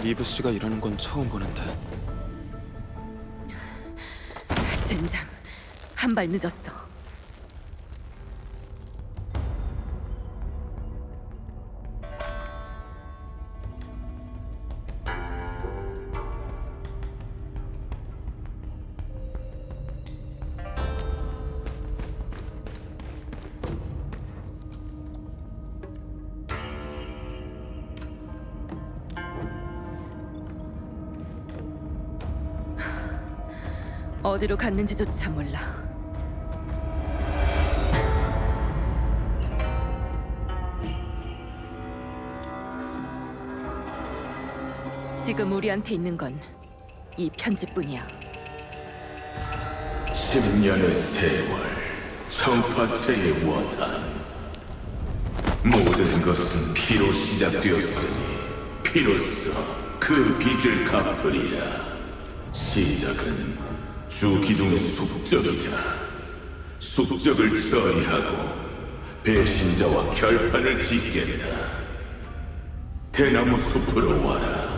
리브 씨가 이러는 건 처음 보는데. 젠장, 한 발 늦었어. 어디로 갔는지조차 몰라. 지금 우리한테 있는 건 이 편지뿐이야. 10년의 세월, 청파체의 원한. 모든 것은 피로 시작되었으니 피로써 그 빚을 갚으리라. 시작은 주기둥의 숙적이다. 숙적을 처리하고 배신자와 결판을 짓겠다. 대나무 숲으로 와라.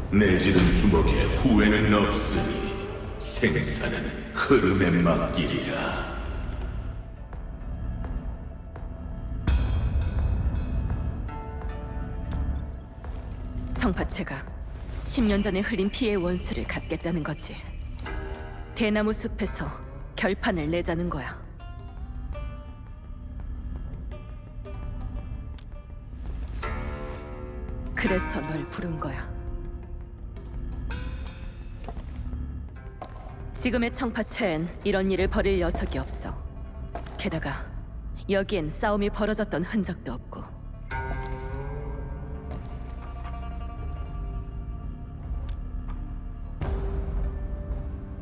내지른 주먹에 후회는 없으니 생사는 흐름에 맡기리라. 청파체가 10년 전에 흘린 피해의 원수를 갚겠다는 거지. 대나무 숲에서 결판을 내자는 거야. 그래서 널 부른 거야. 지금의 청파체엔 이런 일을 벌일 녀석이 없어. 게다가 여기엔 싸움이 벌어졌던 흔적도 없고.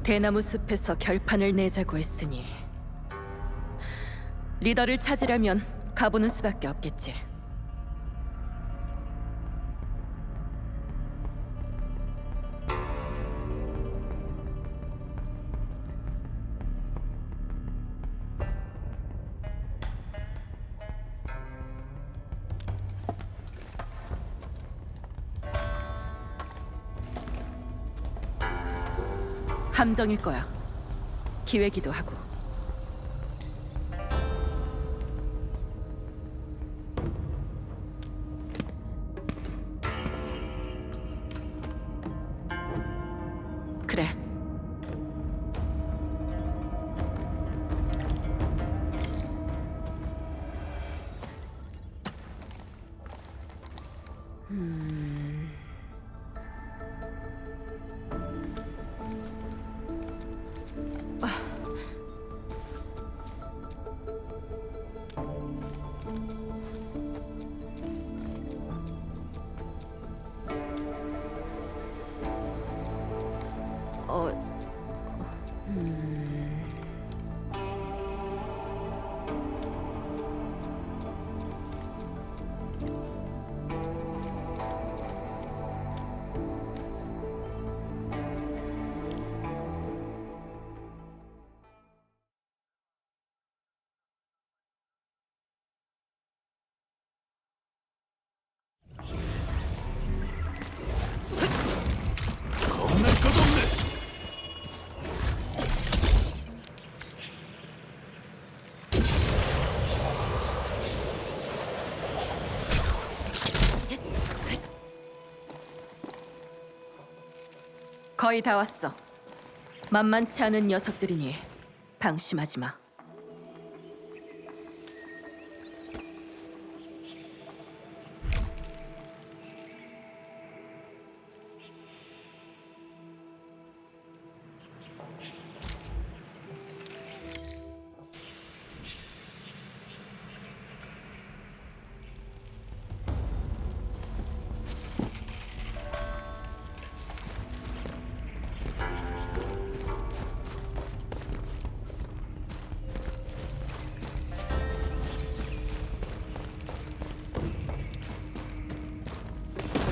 대나무 숲에서 결판을 내자고 했으니 리더를 찾으려면 가보는 수밖에 없겠지. 함정일 거야. 기회기도 하고. 그래. 거의 다 왔어. 만만치 않은 녀석들이니 방심하지 마.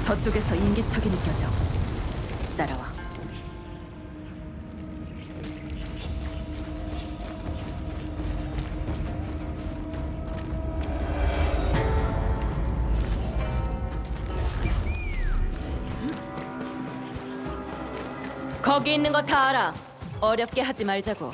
저쪽에서 인기척이 느껴져. 따라와. 거기 있는 거 다 알아. 어렵게 하지 말자고.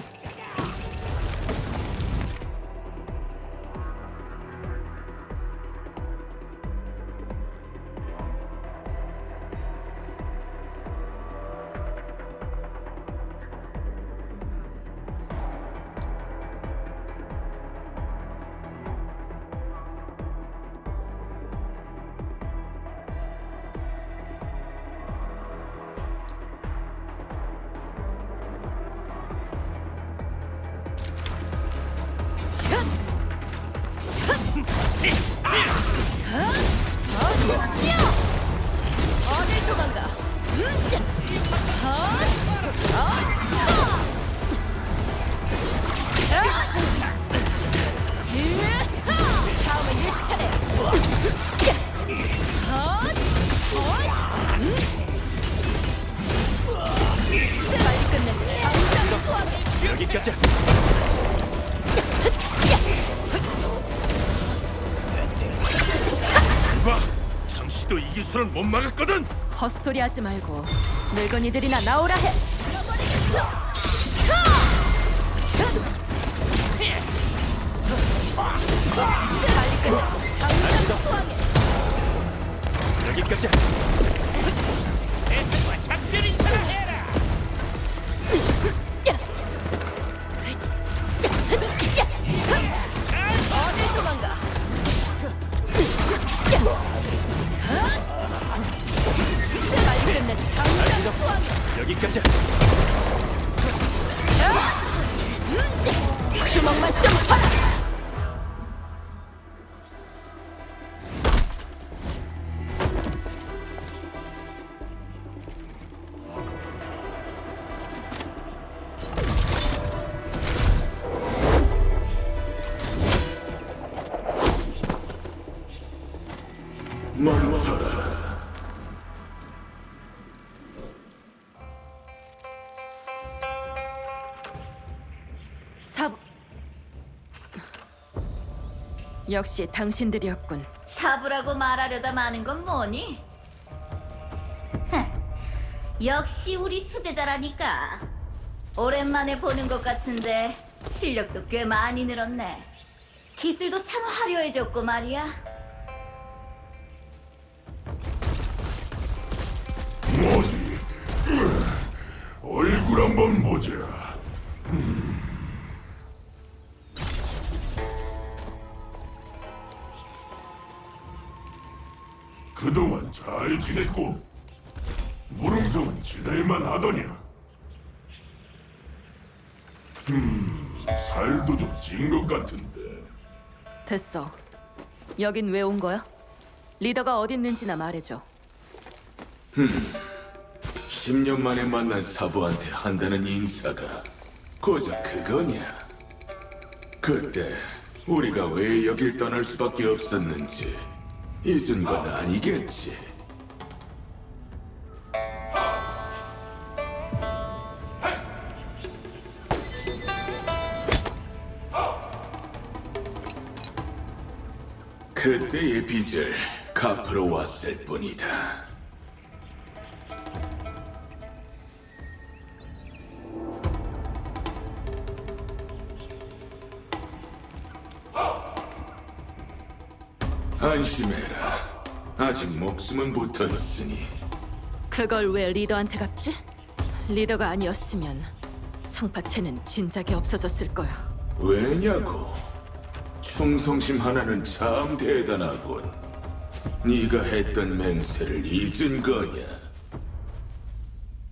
어딜 도망가? 다음은 네 차례야. 빨리 끝내자. 당장 소화해. 여기까지. 봐, 장씨도 이 기술은 못 막았거든. 헛소리하지 말고 늙은이들이나 나오라 해. 빨리 끝내. 당장 소화해. 여기까지. 대상과 작별 인사를 해라. 어딜 도망가? 빨리 끝내자. 당장 소화해. 여기까지. 주먹만 좀 봐라. 멈춰라. 사부. 역시 당신들이었군. 사부라고 말하려다 마는 건 뭐니? 흥, 역시 우리 수제자라니까. 오랜만에 보는 것 같은데 실력도 꽤 많이 늘었네. 기술도 참 화려해졌고 말이야. 어디? 얼굴 한번 보자. 그동안 잘 지냈고 무릉성은 지낼만 하더냐? 살도 좀 찐 것 같은데. 됐어. 여긴 왜 온 거야? 리더가 어디 있는지나 말해줘. 10년 만에 만난 사부한테 한다는 인사가 고작 그거냐? 그때 우리가 왜 여길 떠날 수밖에 없었는지 잊은 건 아니겠지? 그때의 빚을 갚으러 왔을 뿐이다. 안심해라. 아직 목숨은 붙어 있으니. 그걸 왜 리더한테 갚지? 리더가 아니었으면 청파체는 진작에 없어졌을 거야. 왜냐고? 충성심 하나는 참 대단하군. 네가 했던 맹세를 잊은 거냐?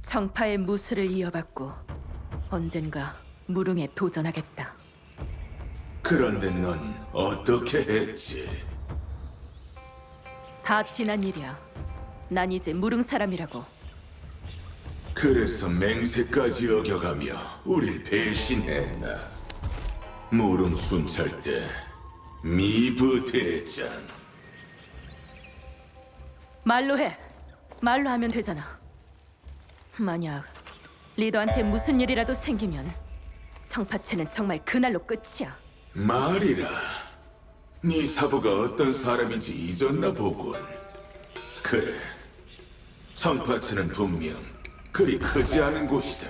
청파의 무술을 이어받고 언젠가 무릉에 도전하겠다. 그런데 넌 어떻게 했지? 다 지난 일이야. 난 이제 무릉 사람이라고. 그래서 맹세까지 어겨가며 우릴 배신했나? 무릉 순찰 때 미부 대장. 말로 해. 말로 하면 되잖아. 만약 리더한테 무슨 일이라도 생기면 청파체는 정말 그날로 끝이야. 말이라. 네 사부가 어떤 사람인지 잊었나 보군. 그래. 청파체는 분명 그리 크지 않은 곳이다.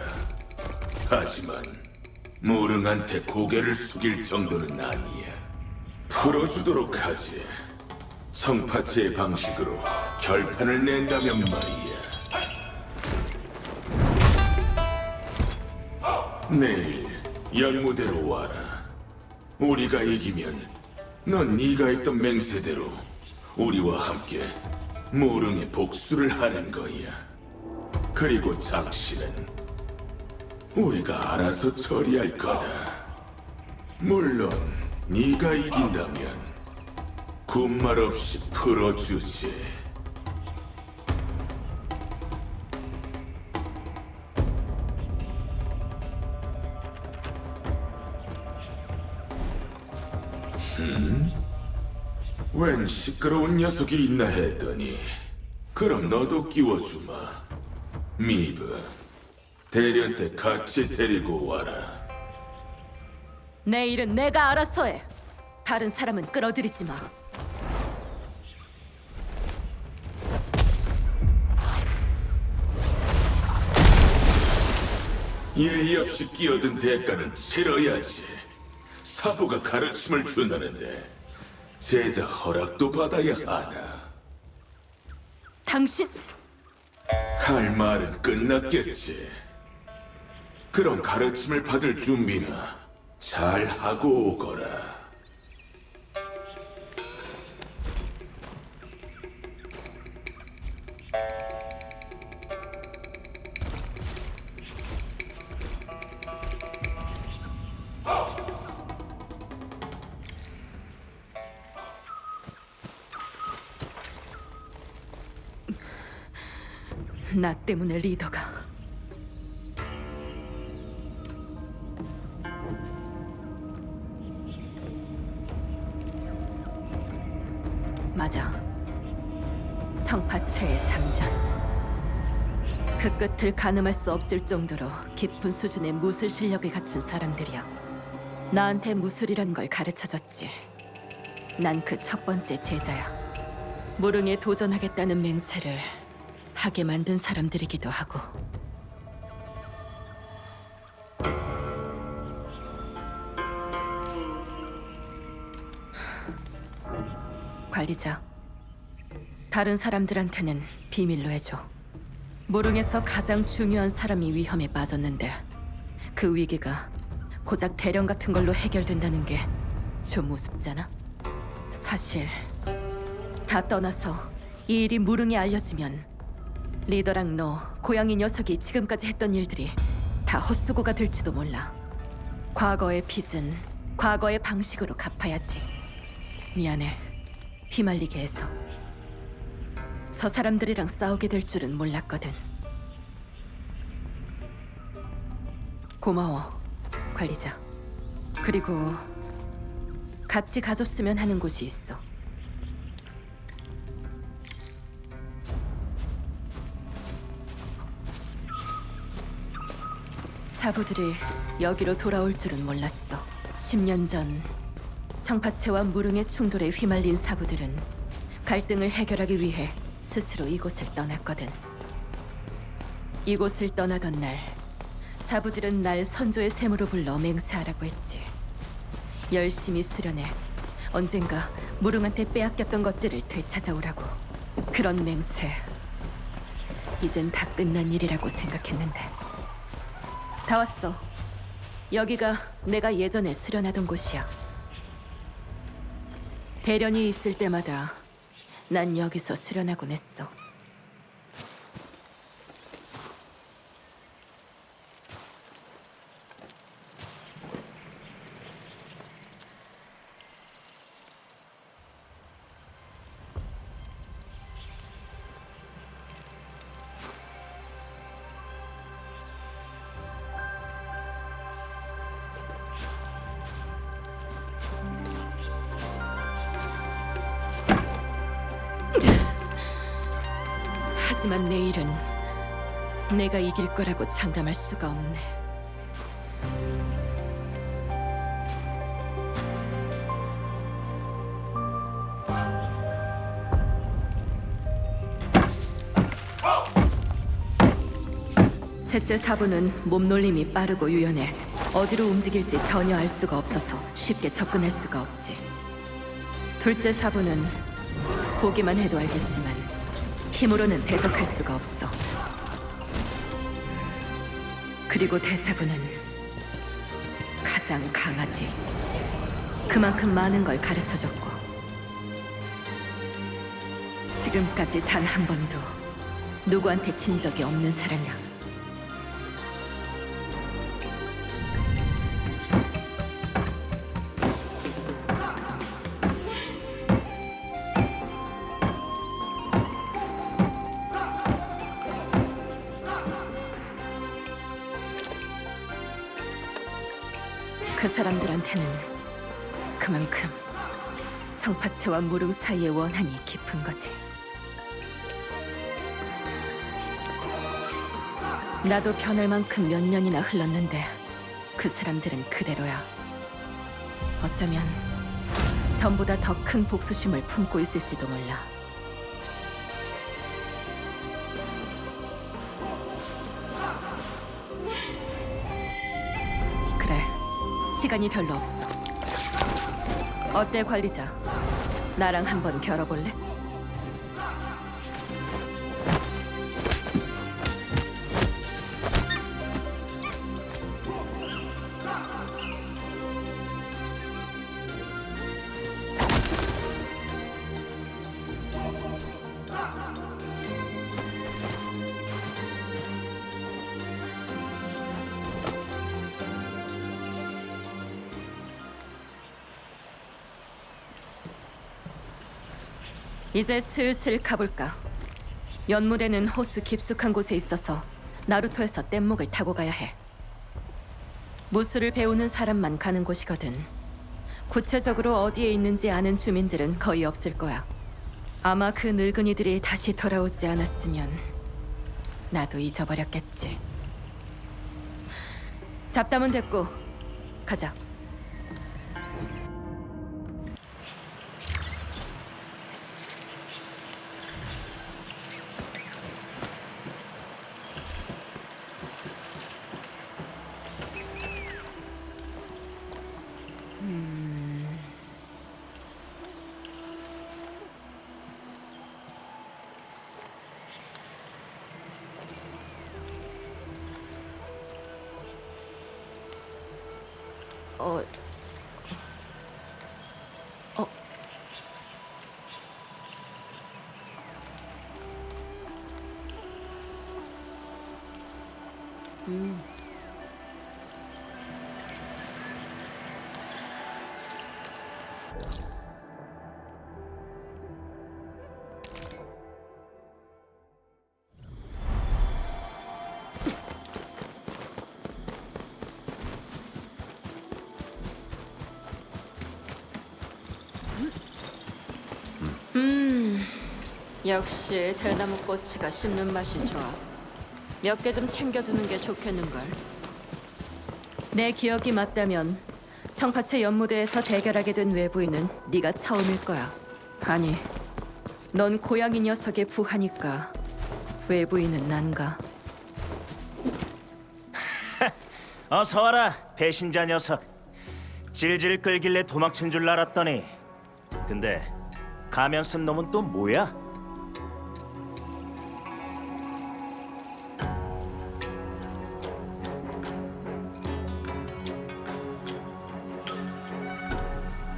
하지만 무릉한테 고개를 숙일 정도는 아니야. 풀어주도록 하지. 성파체의 방식으로 결판을 낸다면 말이야. 내일 연무대로 와라. 우리가 이기면 넌 네가 했던 맹세대로 우리와 함께 무릉의 복수를 하는 거야. 그리고 장씨는 우리가 알아서 처리할 거다. 물론 네가 이긴다면 군말 없이 풀어주지. 웬 시끄러운 녀석이 있나 했더니 그럼 너도 끼워주마. 미브, 대련때 같이 데리고 와라. 내 일은 내가 알아서 해. 다른 사람은 끌어들이지 마. 예의 없이 끼어든 대가는 치러야지. 사부가 가르침을 준다는데 제자 허락도 받아야 하나. 당신 할 말은 끝났겠지. 그럼 가르침을 받을 준비나 잘 하고 오거라. 나 때문에 리더가 맞아. 청파체의 상전. 그 끝을 가늠할 수 없을 정도로 깊은 수준의 무술 실력을 갖춘 사람들이야. 나한테 무술이란 걸 가르쳐줬지. 난 그 첫 번째 제자야. 무릉에 도전하겠다는 맹세를 하게 만든 사람들이기도 하고. 관리자, 다른 사람들한테는 비밀로 해줘. 무릉에서 가장 중요한 사람이 위험에 빠졌는데 그 위기가 고작 대련 같은 걸로 해결된다는 게 좀 우습잖아. 사실 다 떠나서 이 일이 무릉에 알려지면 리더랑 너, 고양이 녀석이 지금까지 했던 일들이 다 헛수고가 될지도 몰라. 과거의 빚은 과거의 방식으로 갚아야지. 미안해, 휘말리게 해서. 저 사람들이랑 싸우게 될 줄은 몰랐거든. 고마워, 관리자. 그리고 같이 가줬으면 하는 곳이 있어. 사부들이 여기로 돌아올 줄은 몰랐어. 10년 전 청파체와 무릉의 충돌에 휘말린 사부들은 갈등을 해결하기 위해 스스로 이곳을 떠났거든. 이곳을 떠나던 날 사부들은 날 선조의 샘으로 불러 맹세하라고 했지. 열심히 수련해 언젠가 무릉한테 빼앗겼던 것들을 되찾아오라고. 그런 맹세, 이젠 다 끝난 일이라고 생각했는데. 다 왔어. 여기가 내가 예전에 수련하던 곳이야. 대련이 있을 때마다 난 여기서 수련하곤 했어. 하지만 내일은 내가 이길 거라고 장담할 수가 없네. 셋째 사부는 몸놀림이 빠르고 유연해 어디로 움직일지 전혀 알 수가 없어서 쉽게 접근할 수가 없지. 둘째 사부는 보기만 해도 알겠지만 힘으로는 대적할 수가 없어. 그리고 대사부는 가장 강하지. 그만큼 많은 걸 가르쳐줬고 지금까지 단 한 번도 누구한테 진 적이 없는 사람이야. 그 사람들한테는 그만큼 청파채와 무릉 사이의 원한이 깊은 거지. 나도 변할 만큼 몇 년이나 흘렀는데 그 사람들은 그대로야. 어쩌면 전보다 더 큰 복수심을 품고 있을지도 몰라. 그래, 시간이 별로 없어. 어때, 관리자? 나랑 한번 겨뤄볼래? 이제 슬슬 가볼까? 연무대는 호수 깊숙한 곳에 있어서 나루토에서 뗏목을 타고 가야 해. 무술을 배우는 사람만 가는 곳이거든. 구체적으로 어디에 있는지 아는 주민들은 거의 없을 거야. 아마 그 늙은이들이 다시 돌아오지 않았으면 나도 잊어버렸겠지. 잡담은 됐고 가자. 어... 어... 역시 대나무 꼬치가 씹는 맛이 좋아. 몇 개 좀 챙겨두는 게 좋겠는걸. 내 기억이 맞다면 청파채 연무대에서 대결하게 된 외부인은 네가 처음일 거야. 아니, 넌 고양이 녀석에 부하니까 외부인은 난가. 어서 와라, 배신자 녀석. 질질 끌길래 도망친 줄 알았더니. 근데 가면 쓴 놈은 또 뭐야?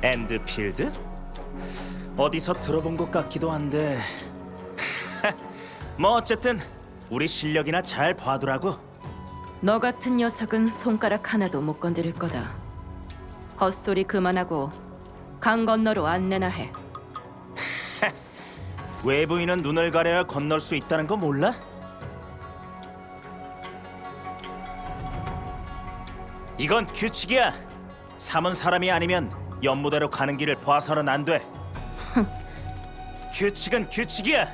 엔드필드? 어디서 들어본 것 같기도 한데. 뭐 어쨌든 우리 실력이나 잘 봐두라고. 너 같은 녀석은 손가락 하나도 못 건드릴 거다. 헛소리 그만하고 강 건너로 안내나 해. 외부인은 눈을 가려야 건널 수 있다는 거 몰라? 이건 규칙이야. 삼은 사람이 아니면 연무대로 가는 길을 봐서는 안 돼. 규칙은 규칙이야.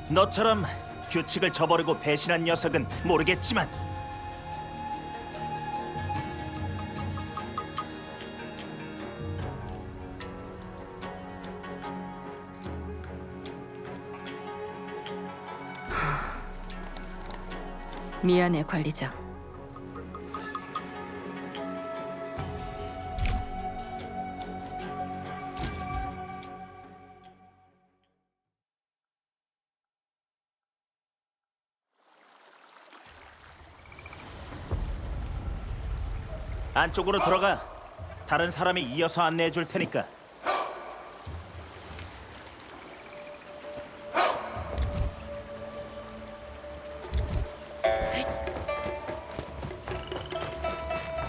너처럼 규칙을 저버리고 배신한 녀석은 모르겠지만. 미안해, 관리자. 안쪽으로 들어가. 다른 사람이 이어서 안내해 줄 테니까.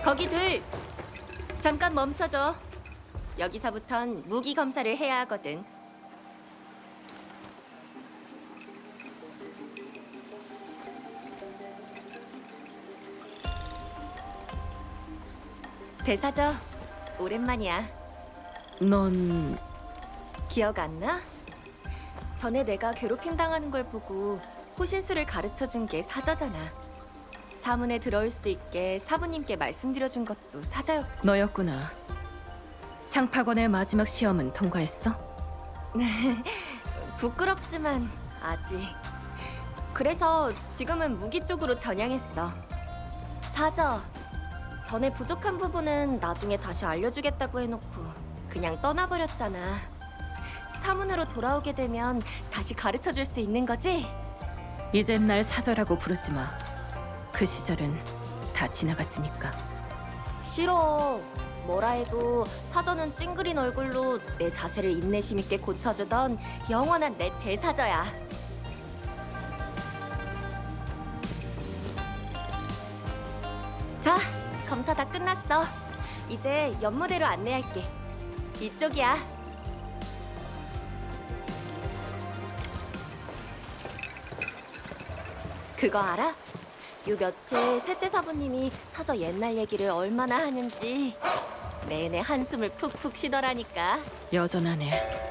거기들 잠깐 멈춰줘. 여기서부턴 무기 검사를 해야 하거든. 대사저, 오랜만이야. 넌 기억 안 나? 전에 내가 괴롭힘 당하는 걸 보고 호신술을 가르쳐 준 게 사저잖아. 사문에 들어올 수 있게 사부님께 말씀드려준 것도 사저였고. 너였구나. 상파관의 마지막 시험은 통과했어? 부끄럽지만 아직. 그래서 지금은 무기 쪽으로 전향했어. 사저, 전에 부족한 부분은 나중에 다시 알려주겠다고 해놓고 그냥 떠나버렸잖아. 사문으로 돌아오게 되면 다시 가르쳐줄 수 있는 거지? 이젠 날 사저라고 부르지 마. 그 시절은 다 지나갔으니까. 싫어. 뭐라 해도 사저는 찡그린 얼굴로 내 자세를 인내심 있게 고쳐주던 영원한 내 대사저야. 자, 검사 다 끝났어. 이제 연무대로 안내할게. 이쪽이야. 그거 알아? 요 며칠 셋째 사부님이 사저 옛날 얘기를 얼마나 하는지 내내 한숨을 푹푹 쉬더라니까. 여전하네.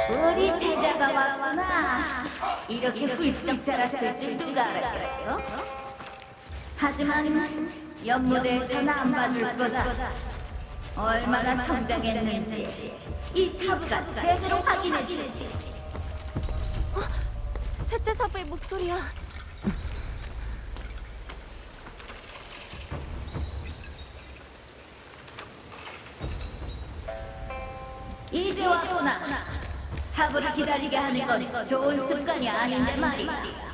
우리 제자가 왔구나. 이렇게 훌쩍 자랐을 줄 누가 알았겠어? 하지만 연무대에서는 안 봐줄 거다. 얼마나 성장했는지 이 사부가 제대로 확인해주지. 셋째 사부의 목소리야. 이제 왔구나. 사부를 기다리게 하는 건 좋은 습관이 아닌데 말이야.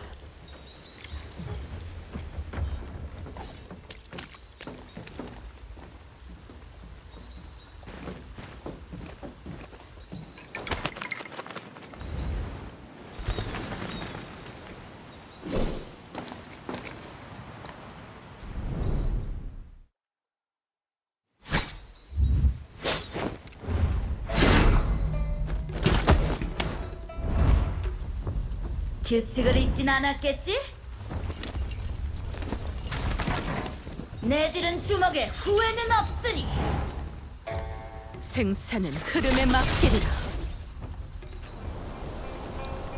규칙을 잊진 않았겠지? 내질은 주먹에 후회는 없으니. 생사는 흐름에 맡기리라.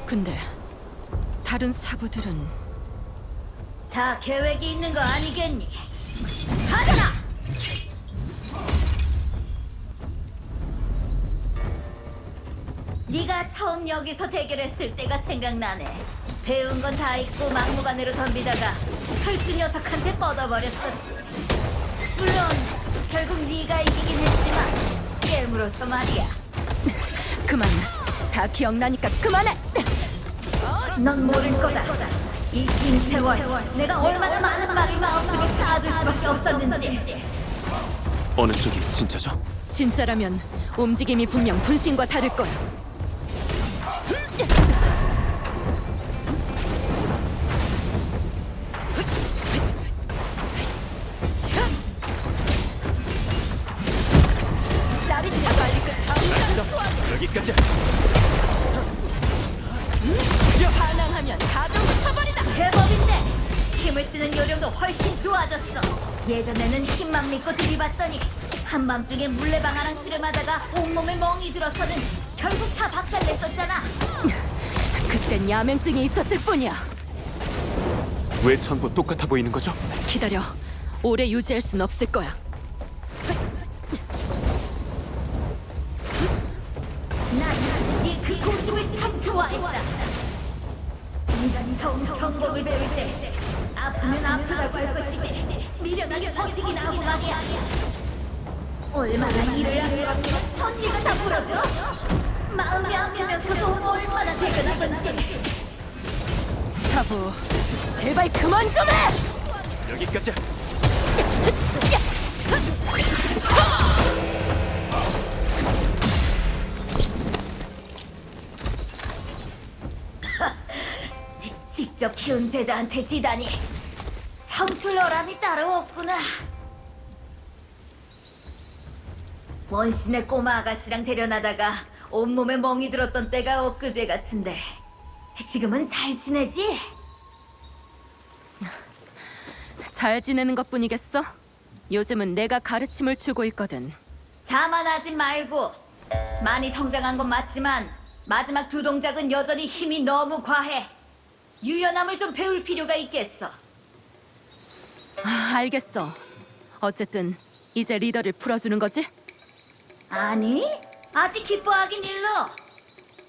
근데 다른 사부들은 다 계획이 있는 거 아니겠니? 가자! 네가 처음 여기서 대결했을 때가 생각나네. 배운 건 다 있고 막무가내로 덤비다가 혈주 녀석한테 뻗어버렸었지. 물론 결국 네가 이기긴 했지만 게임으로서 말이야. 그만. 다 기억나니까 그만해. 넌 모를 거다. 이 긴 세월 내가 얼마나 많은 말을 마음속에 쌓아둘 수밖에 없었는지. 어느 쪽이 진짜죠? 진짜라면 움직임이 분명 분신과 다를 거야. 여기까지. 반항하면 가정 처벌이다. 제법인데 힘을 쓰는 요령도 훨씬 좋아졌어. 예전에는 힘만 믿고 들이받더니 한밤중에 물레방아랑 씨름하다가 온몸에 멍이 들어서는 결국 다 박살냈었잖아. 그땐 야맹증이 있었을 뿐이야. 왜 전부 똑같아 보이는 거죠? 기다려. 오래 유지할 순 없을 거야. 난네그 고집을 참 좋아했다. 인간이 경복을 배울 때 아프면 아프다고 할 것이지 미련하게 버티기나 하고 말이야. 얼마나 일을 아끼었으면 선지가 다 부러져? 마음이 아프면서도 얼마나 대견하던지. 사부, 제발 그만 좀 해! 여기까지. 직접 키운 제자한테 지다니 청출어람이 따로 없구나. 원신의 꼬마 아가씨랑 데려나다가 온몸에 멍이 들었던 때가 엊그제 같은데 지금은 잘 지내지? 잘 지내는 것뿐이겠어? 요즘은 내가 가르침을 주고 있거든. 자만하지 말고. 많이 성장한 건 맞지만 마지막 두 동작은 여전히 힘이 너무 과해. 유연함을 좀 배울 필요가 있겠어. 알겠어. 어쨌든 이제 리더를 풀어주는 거지? 아니, 아직 기뻐하긴 일러.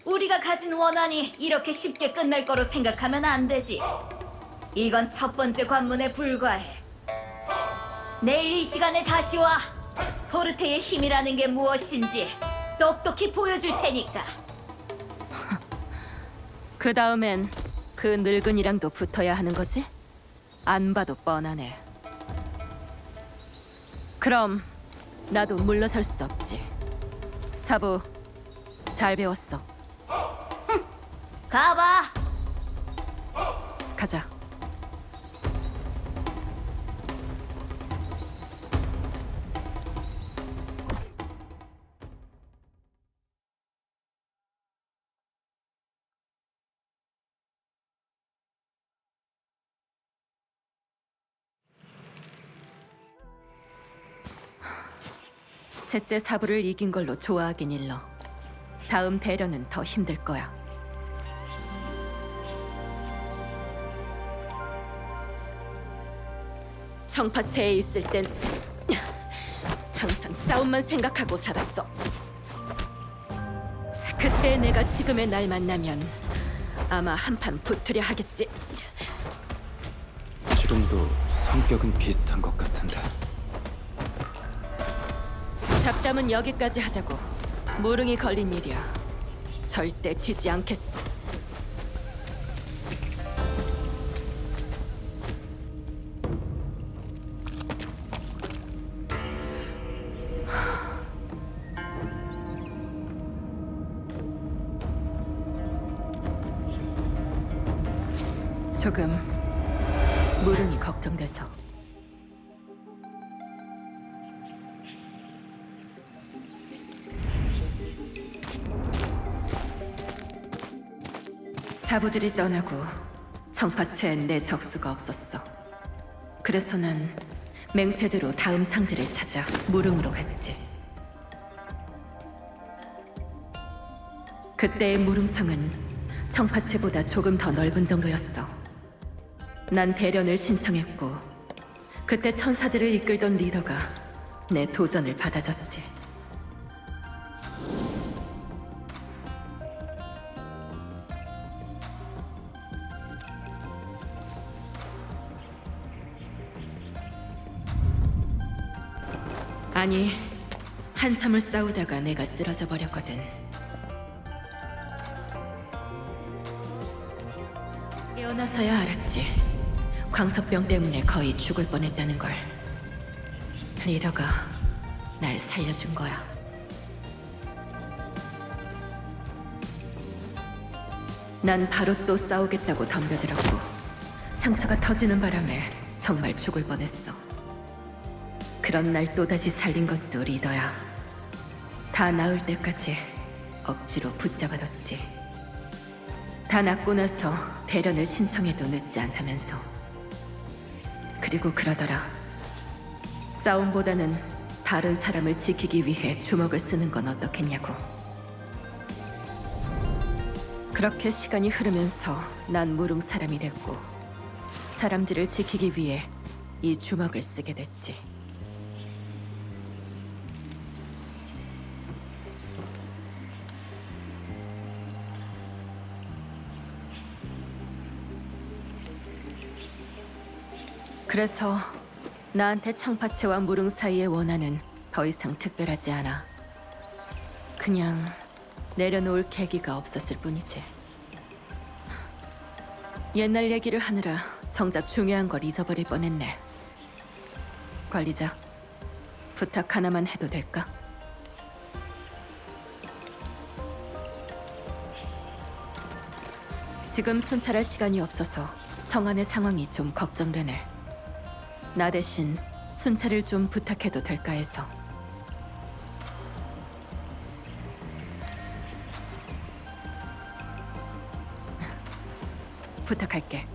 우리가 가진 원한이 이렇게 쉽게 끝날 거로 생각하면 안 되지. 이건 첫 번째 관문에 불과해. 내일 이 시간에 다시 와. 토르테의 힘이라는 게 무엇인지 똑똑히 보여줄 테니까. 그 다음엔 그 늙은이랑도 붙어야 하는 거지? 안 봐도 뻔하네. 그럼 나도 물러설 수 없지. 사부, 잘 배웠어. 가봐. 가자. 셋째 사부를 이긴 걸로 좋아하긴 일러. 다음 대련은 더 힘들 거야. 청파체에 있을 땐 항상 싸움만 생각하고 살았어. 그때 내가 지금의 날 만나면 아마 한판 붙으려 하겠지. 지금도 성격은 비슷한 것 같은데. 잡담은 여기까지 하자고. 무릉이 걸린 일이야. 절대 지지 않겠어. 조금 무릉이 걱정돼서. 사부들이 떠나고 청파체엔 내 적수가 없었어. 그래서 난 맹세대로 다음 상대를 찾아 무릉으로 갔지. 그때의 무릉성은 청파체보다 조금 더 넓은 정도였어. 난 대련을 신청했고 그때 천사들을 이끌던 리더가 내 도전을 받아줬지. 아니, 한참을 싸우다가 내가 쓰러져 버렸거든. 깨어나서야 알았지. 광석병 때문에 거의 죽을 뻔했다는 걸. 리더가 날 살려준 거야. 난 바로 또 싸우겠다고 덤벼들었고 상처가 터지는 바람에 정말 죽을 뻔했어. 그런 날 또다시 살린 것도 리더야. 다 나을 때까지 억지로 붙잡아뒀지. 다 낫고 나서 대련을 신청해도 늦지 않다면서. 그리고 그러더라. 싸움보다는 다른 사람을 지키기 위해 주먹을 쓰는 건 어떻겠냐고. 그렇게 시간이 흐르면서 난 무릉 사람이 됐고 사람들을 지키기 위해 이 주먹을 쓰게 됐지. 그래서 나한테 창파체와 무릉 사이의 원한은 더 이상 특별하지 않아. 그냥 내려놓을 계기가 없었을 뿐이지. 옛날 얘기를 하느라 정작 중요한 걸 잊어버릴 뻔했네. 관리자, 부탁 하나만 해도 될까? 지금 순찰할 시간이 없어서 성안의 상황이 좀 걱정되네. 나 대신 순찰을 좀 부탁해도 될까 해서. 부탁할게.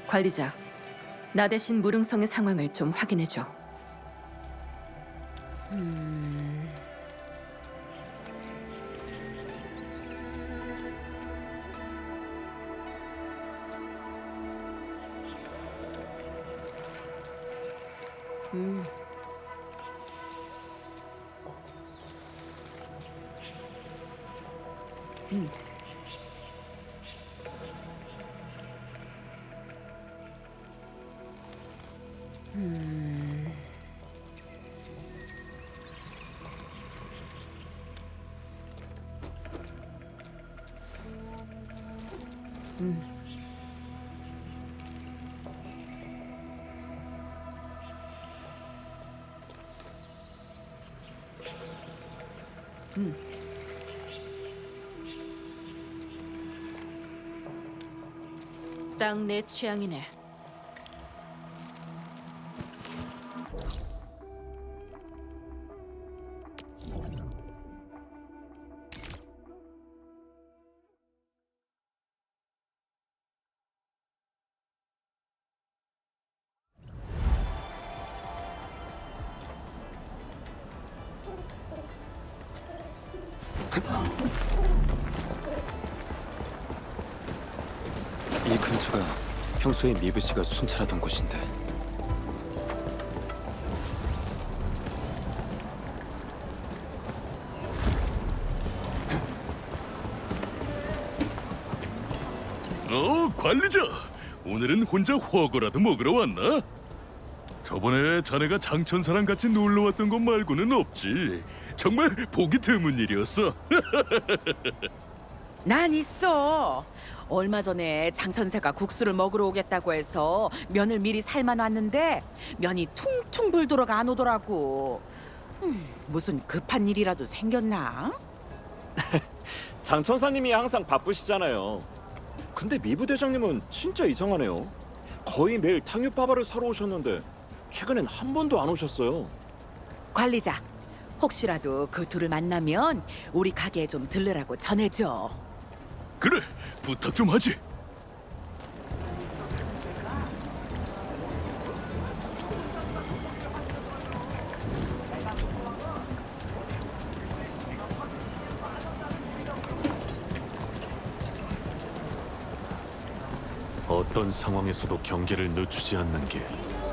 관리자, 나 대신 무릉성의 상황을 좀 확인해줘. 딱 내 취향이네. 이 근처가 평소에 미브 씨가 순찰하던 곳인데. 관리자. 오늘은 혼자 화거라도 먹으러 왔나? 저번에 자네가 장천사랑 같이 놀러 왔던 것 말고는 없지. 정말 보기 드문 일이었어. 난 있어. 얼마 전에 장천세가 국수를 먹으러 오겠다고 해서 면을 미리 삶아 놨는데 면이 퉁퉁 불도록 안 오더라고. 무슨 급한 일이라도 생겼나? 장천사님이 항상 바쁘시잖아요. 근데 미부 대장님은 진짜 이상하네요. 거의 매일 탕유파바를 사러 오셨는데 최근엔 한 번도 안 오셨어요. 관리자, 혹시라도 그 둘을 만나면 우리 가게에 좀 들르라고 전해줘. 그래, 부탁 좀 하지. 어떤 상황에서도 경계를 늦추지 않는 게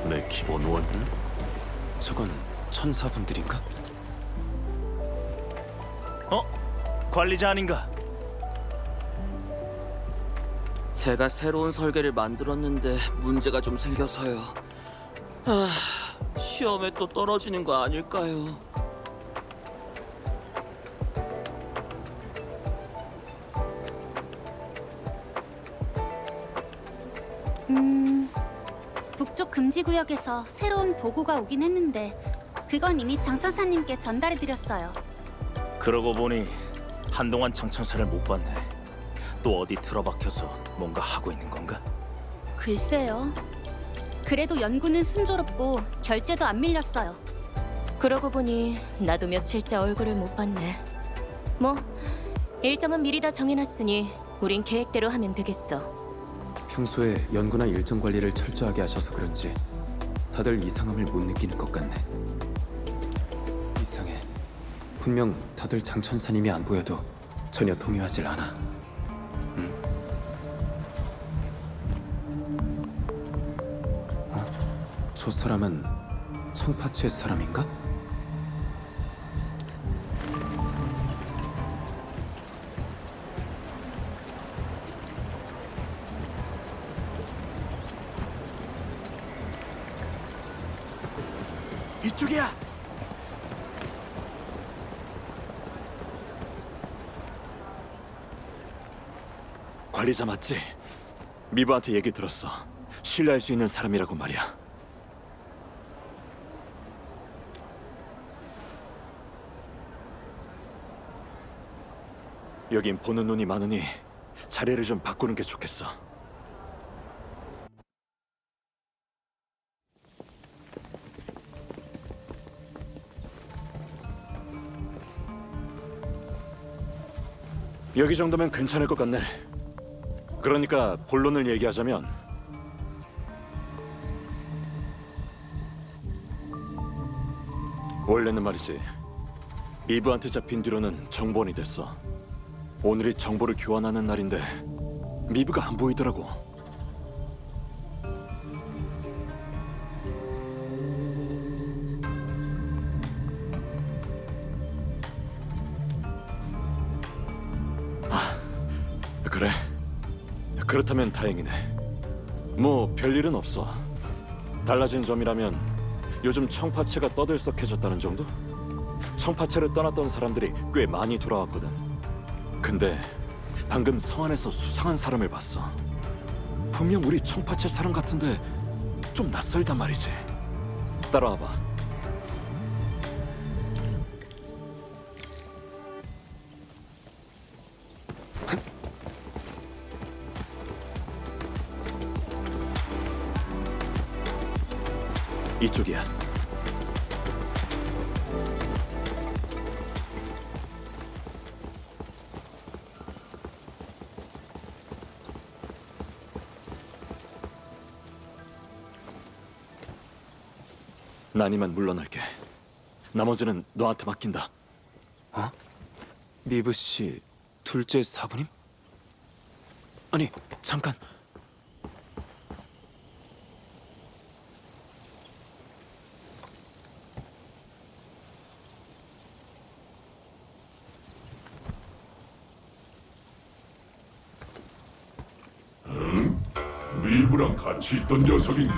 내 기본 원칙. 저건 천사분들인가? 관리자 아닌가? 제가 새로운 설계를 만들었는데 문제가 좀 생겨서요. 시험에 또 떨어지는 거 아닐까요? 북쪽 금지구역에서 새로운 보고가 오긴 했는데 그건 이미 장천사님께 전달해드렸어요. 그러고 보니 한동안 장천사를 못 봤네. 또 어디 틀어박혀서 뭔가 하고 있는 건가? 글쎄요. 그래도 연구는 순조롭고 결제도 안 밀렸어요. 그러고 보니 나도 며칠째 얼굴을 못 봤네. 뭐 일정은 미리 다 정해놨으니 우린 계획대로 하면 되겠어. 평소에 연구나 일정 관리를 철저하게 하셔서 그런지 다들 이상함을 못 느끼는 것 같네. 이상해. 분명 다들 장천사님이 안 보여도 전혀 동요하질 않아. 저 사람은 청파채 사람인가? 이쪽이야. 관리자 맞지? 미부한테 얘기 들었어. 신뢰할 수 있는 사람이라고 말이야. 여긴 보는 눈이 많으니 자리를 좀 바꾸는 게 좋겠어. 여기 정도면 괜찮을 것 같네. 그러니까 본론을 얘기하자면 원래는 말이지, 미부한테 잡힌 뒤로는 정보원이 됐어. 오늘이 정보를 교환하는 날인데 미부가 안 보이더라고. 그래? 그렇다면 다행이네. 뭐 별일은 없어. 달라진 점이라면 요즘 청파채가 떠들썩해졌다는 정도? 청파채를 떠났던 사람들이 꽤 많이 돌아왔거든. 근데 방금 성 안에서 수상한 사람을 봤어. 분명 우리 청파채 사람 같은데 좀 낯설단 말이지. 따라와봐. 이쪽이야. 난 이만 물러날게. 나머지는 너한테 맡긴다. 어? 미브 씨 둘째 사부님? 아니, 잠깐. 미부랑 같이 있던 녀석인가?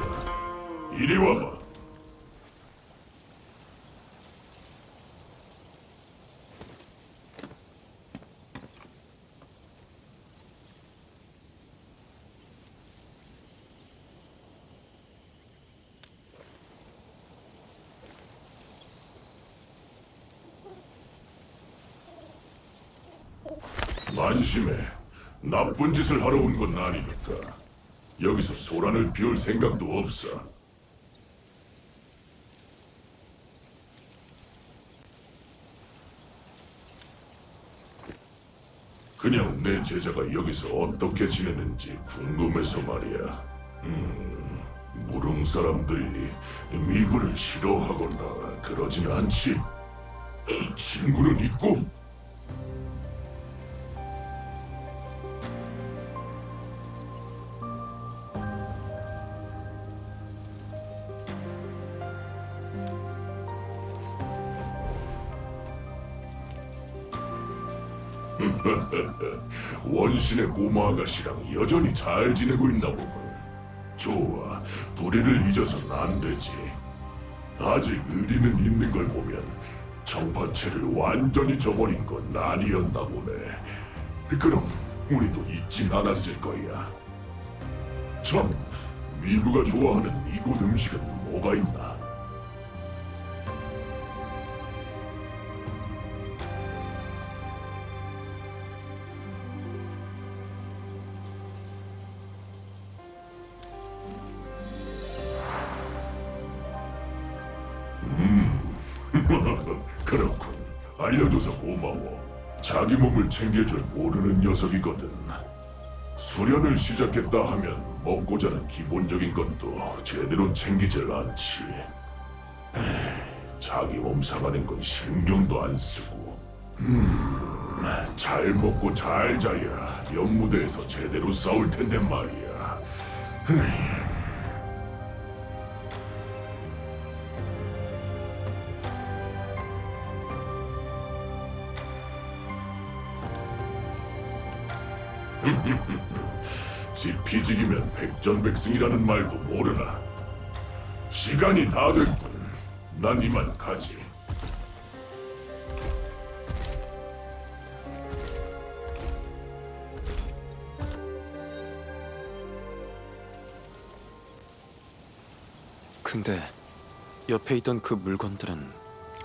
이리 와봐. 만심해. 나쁜 짓을 하러 온 건 아니니까. 여기서 소란을 피울 생각도 없어. 그냥 내 제자가 여기서 어떻게 지내는지 궁금해서 말이야. 무릉 사람들이 미부를 싫어하거나 그러진 않지. 친구는 있고. 원신의 꼬마 아가씨랑 여전히 잘 지내고 있나 보군. 좋아, 불의를 잊어서는 안 되지. 아직 의리는 있는 걸 보면 청파채를 완전히 저버린 건 아니었나 보네. 그럼 우리도 잊진 않았을 거야. 참, 미부가 좋아하는 이곳 음식은 뭐가 있나? 그렇군. 알려줘서 고마워. 자기 몸을 챙겨줄 모르는 녀석이거든. 수련을 시작했다 하면 먹고 자는 기본적인 것도 제대로 챙기질 않지. 자기 몸 상하는 건 신경도 안 쓰고. 잘 먹고 잘 자야 연무대에서 제대로 싸울 텐데 말이야. 지피지기면 백전백승이라는 말도 모르나. 시간이 다 됐군. 난 이만 가지. 근데 옆에 있던 그 물건들은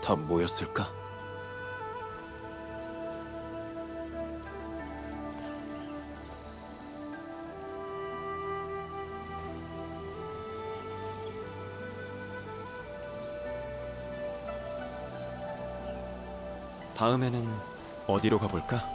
다 뭐였을까? 다음에는 어디로 가볼까?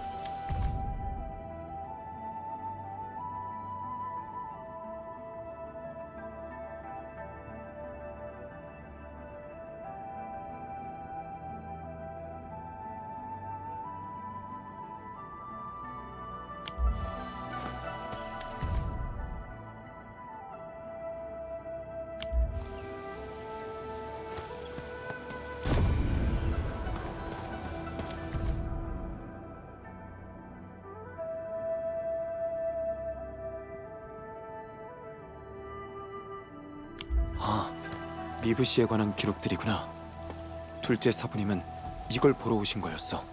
리브 씨에 관한 기록들이구나. 둘째 사부님은 이걸 보러 오신 거였어.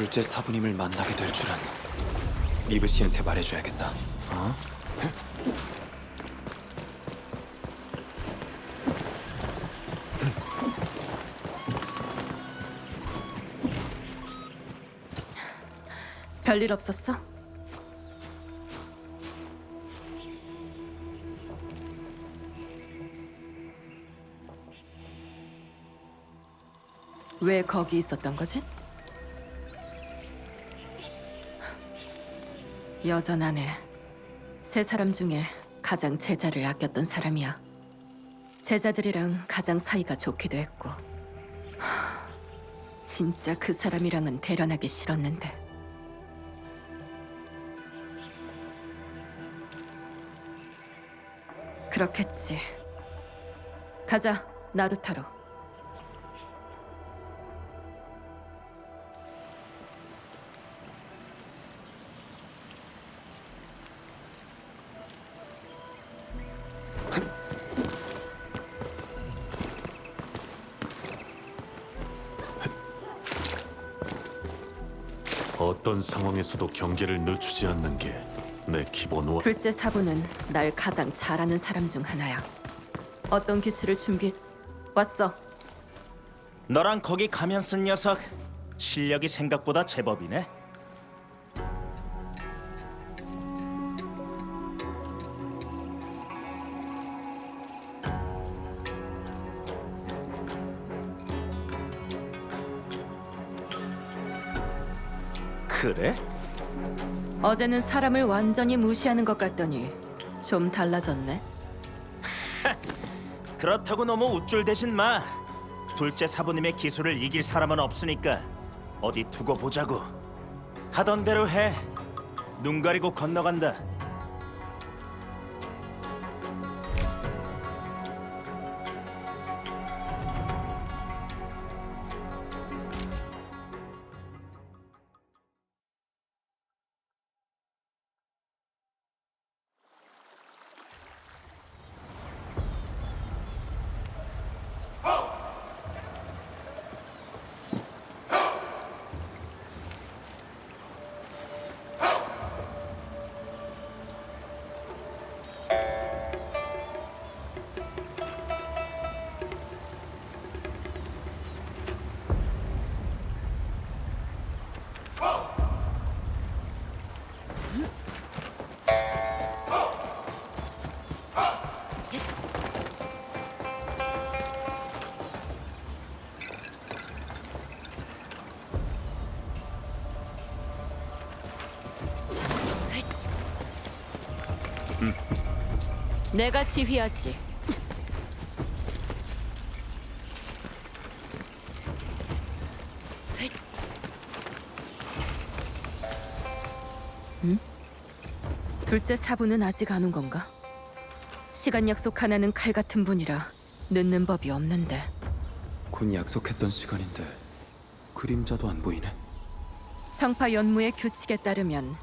둘째 사부님을 만나게 될 줄은 리브 씨한테 말해줘야겠다. 어? 별일 없었어? 왜 거기 있었던 거지? 여전하네. 세 사람 중에 가장 제자를 아꼈던 사람이야. 제자들이랑 가장 사이가 좋기도 했고. 진짜 그 사람이랑은 대련하기 싫었는데. 그렇겠지. 가자, 나루타로. 어떤 상황에서도 경계를 늦추지 않는 게 내 기본 둘째 사부는 날 가장 잘 아는 사람 중 하나야. 어떤 기술을 왔어. 너랑 거기 가면 쓴 녀석 실력이 생각보다 제법이네. 그래? 어제는 사람을 완전히 무시하는 것 같더니 좀 달라졌네. 그렇다고 너무 우쭐대진 마. 둘째 사부님의 기술을 이길 사람은 없으니까 어디 두고 보자고. 하던 대로 해. 눈 가리고 건너간다. 내가 지휘하지. 응? 둘째 사부는 아직 안 온 건가? 시간 약속 하나는 칼 같은 분이라 늦는 법이 없는데. 곧 약속했던 시간인데 그림자도 안 보이네. 성파 연무의 규칙에 따르면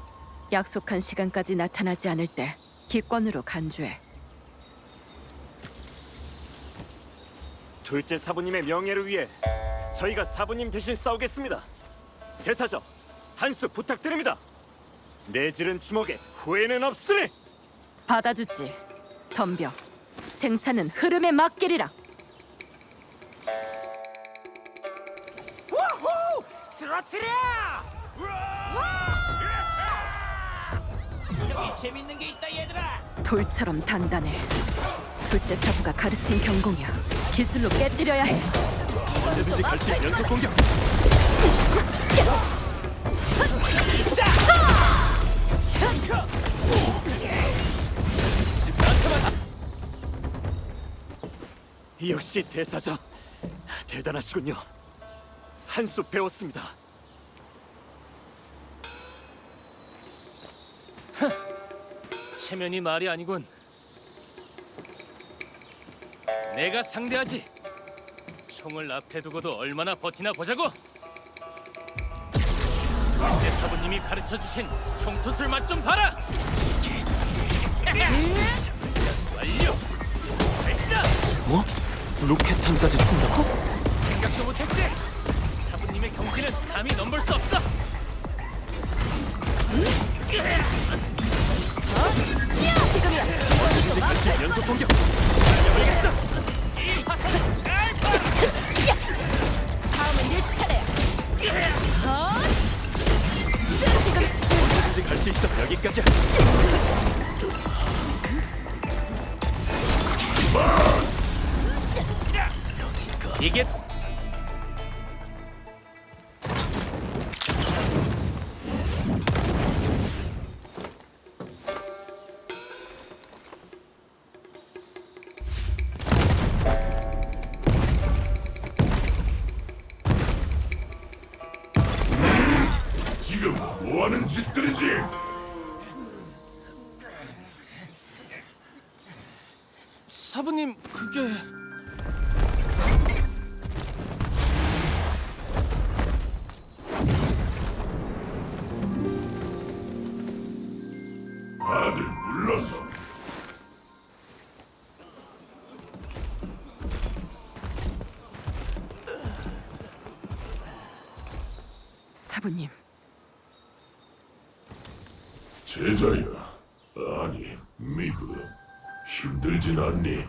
약속한 시간까지 나타나지 않을 때 기권으로 간주해. 둘째 사부님의 명예를 위해 저희가 사부님 대신 싸우겠습니다. 대사저 한 수 부탁드립니다. 내지른 주먹에 후회는 없으니. 받아주지. 덤벼. 생사는 흐름에 맡기리라. 우후! 쓰러뜨려! 재밌는 게 있다 얘들아. 돌처럼 단단해. 둘째 사부가 가르친 경공이야. 기술로 깨뜨려야 해. 언제든지 갈 수 있는 연속 공격. 역시 대사저 대단하시군요. 한 수 배웠습니다. 체면이 말이 아니군. 내가 상대하지. 총을 앞에 두고도 얼마나 버티나 보자고. 내 사부님이 가르쳐주신 총투술 맛 좀 봐라. 완료. 발사. 뭐? 로켓탄까지 쓴다고? 생각도 못했지. 사부님의 경지는 감히 넘볼 수 없어. 지금이야. 언제든지 갈 수 있는 연속 공격. 알겠어. 이 화살은 잘 봐. 다음은 네 차례야. 언제든지 갈 수 있어. 여기까지야. 이게 지금 뭐하는 짓들이지? 사부님 그게 다들 물러서. 사부님. 제자야, 아니 미브, 힘들진 않니?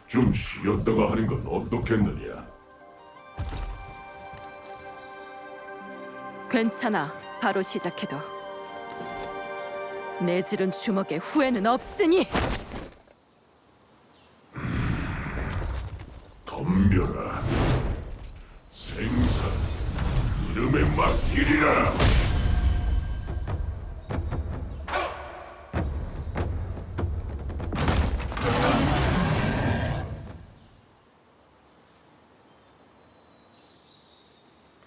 좀 쉬었다가 하는 건 어떻겠느냐? 괜찮아. 바로 시작해도. 내지른 주먹에 후회는 없으니. 덤벼라. 생산, 이름에 맡기리라.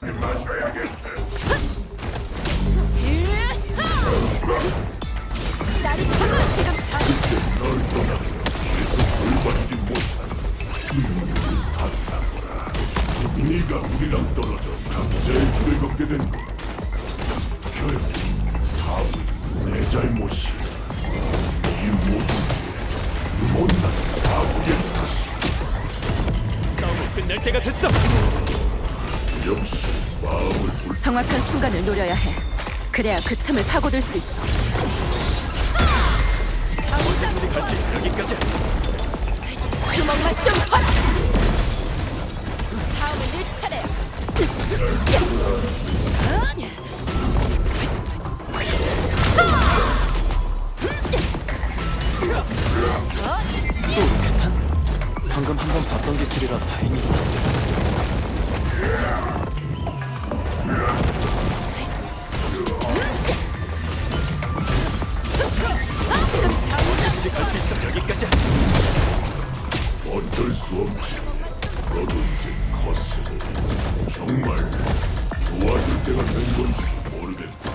마셔야겠다. 쌀이 차고 지금 널 떠나서 계속 돌봐주지 못한 탓하거라. 네가 우리랑 떨어져 각자의 길을 걷게 된 것. 결국 사부 내 잘못이야. 이 모든 게 못난 사부의 탓이야. 싸움을 끝낼 때가 됐어. 역시 마음을 불. 정확한 순간을 노려야 해. 그래야 그 틈을 파고들 수 있어. 언제든지 갈 수 있어. 여기까지야. 주먹만 좀 봐라. 다음은 네 차례야. 또 로켓탄? 방금 한 번 봤던 기술이라 다행이다. 언제든지 갈 수 있어. 여기까지야. 정말 도와줄 때가 된 건지 모르겠다.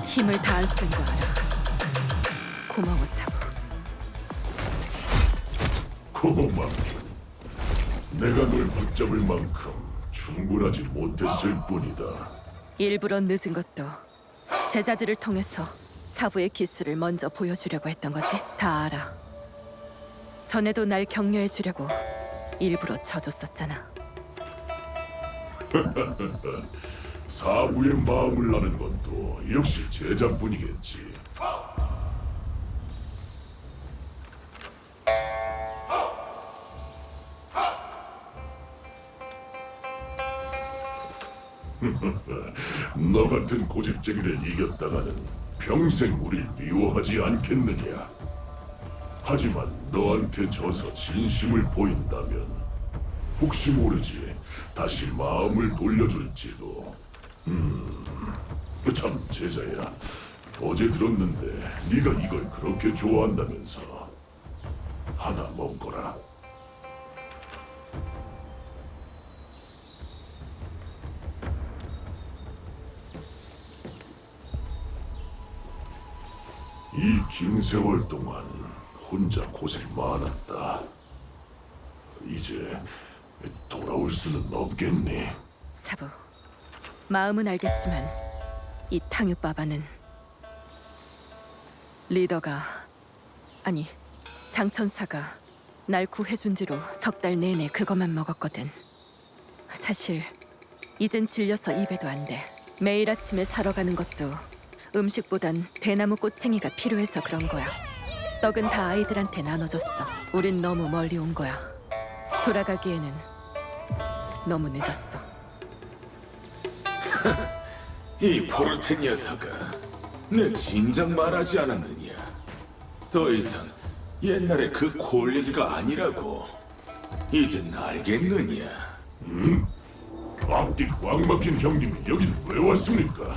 힘을 다 안 쓴 거 알아. 고마워, 사부. 고맙긴. 내가 널 붙잡을 만큼 충분하지 못했을 뿐이다. 일부러 늦은 것도 제자들을 통해서 사부의 기술을 먼저 보여주려고 했던 거지. 다 알아. 전에도 날 격려해 주려고 일부러 져줬었잖아. 사부의 마음을 나는 것도 역시 제자뿐이겠지. 너 같은 고집쟁이를 이겼다가는 평생 우릴 미워하지 않겠느냐. 하지만 너한테 져서 진심을 보인다면 혹시 모르지 다시 마음을 돌려줄지도. 참 제자야, 어제 들었는데 네가 이걸 그렇게 좋아한다면서. 하나 먹거라. 이 긴 세월 동안 혼자 고생 많았다. 이제 돌아올 수는 없겠니? 사부, 마음은 알겠지만 이 탕유빠바는 리더가 아니 장천사가 날 구해준 뒤로 석 달 내내 그것만 먹었거든. 사실 이젠 질려서 입에도 안 돼. 매일 아침에 사러 가는 것도 음식보단 대나무 꼬챙이가 필요해서 그런 거야. 떡은 다 아이들한테 나눠줬어. 우린 너무 멀리 온 거야. 돌아가기에는 너무 늦었어. 이 포르테 녀석아, 내 진작 말하지 않았느냐? 더 이상 옛날에 그 콜 얘기가 아니라고. 이젠 알겠느냐? 앞뒤 꽉 막힌 형님이 여긴 왜 왔습니까?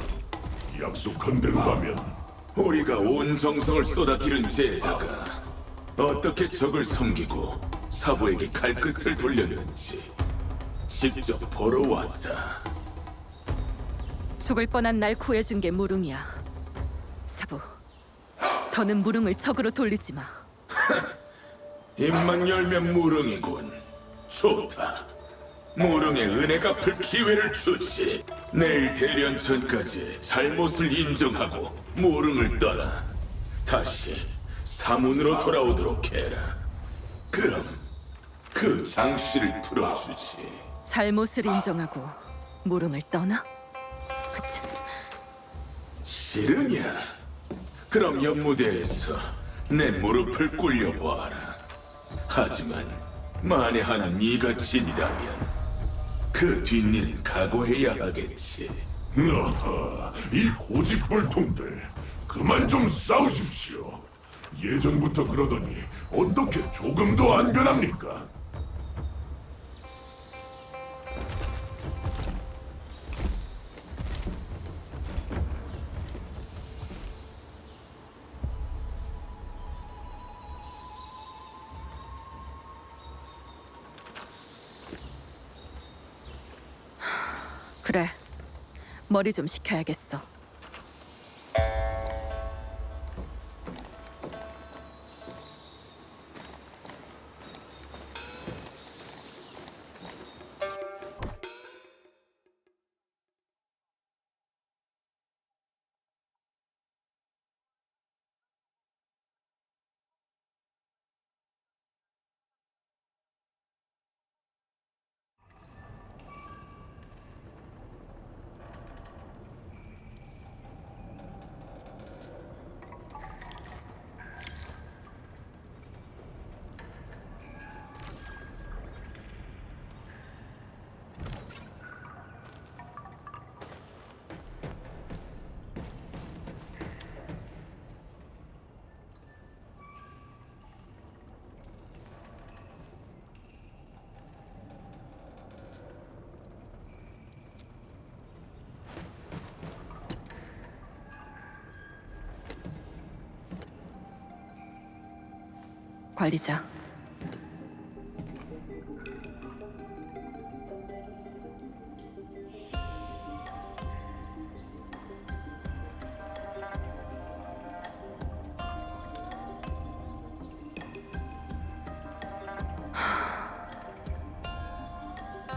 약속한 대로 가면 우리가 온 정성을 쏟아 기른 제자가 어떻게 적을 섬기고 사부에게 칼끝을 돌렸는지 직접 보러 왔다. 죽을 뻔한 날 구해준 게 무릉이야. 사부, 더는 무릉을 적으로 돌리지 마. 입만 열면 무릉이군. 좋다. 무릉의 은혜 갚을 기회를 주지. 내일 대련 전까지 잘못을 인정하고 무릉을 떠나 다시 사문으로 돌아오도록 해라. 그럼 그 장씨를 풀어주지. 잘못을 인정하고 무릉을 떠나? 참, 싫으냐? 그럼 연무대에서 내 무릎을 꿇려보아라. 하지만 만에 하나 네가 진다면 그 뒷일은 각오해야 하겠지. 아하, 이 고집불통들 그만 좀 싸우십시오. 예전부터 그러더니 어떻게 조금도 안 변합니까? 그래, 머리 좀 식혀야겠어. 관리자.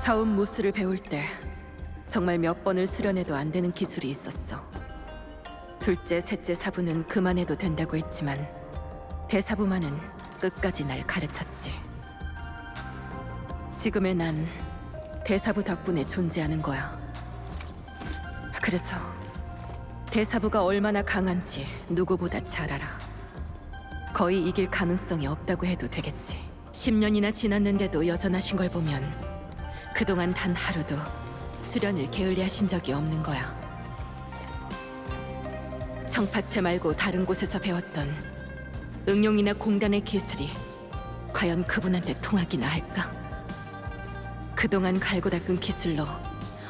처음 무술을 배울 때 정말 몇 번을 수련해도 안 되는 기술이 있었어. 둘째, 셋째 사부는 그만해도 된다고 했지만 대사부만은 끝까지 날 가르쳤지. 지금의 난 대사부 덕분에 존재하는 거야. 그래서 대사부가 얼마나 강한지 누구보다 잘 알아. 거의 이길 가능성이 없다고 해도 되겠지. 10년이나 지났는데도 여전하신 걸 보면 그동안 단 하루도 수련을 게을리하신 적이 없는 거야. 청파체 말고 다른 곳에서 배웠던 응용이나 공단의 기술이 과연 그분한테 통하기나 할까? 그동안 갈고 닦은 기술로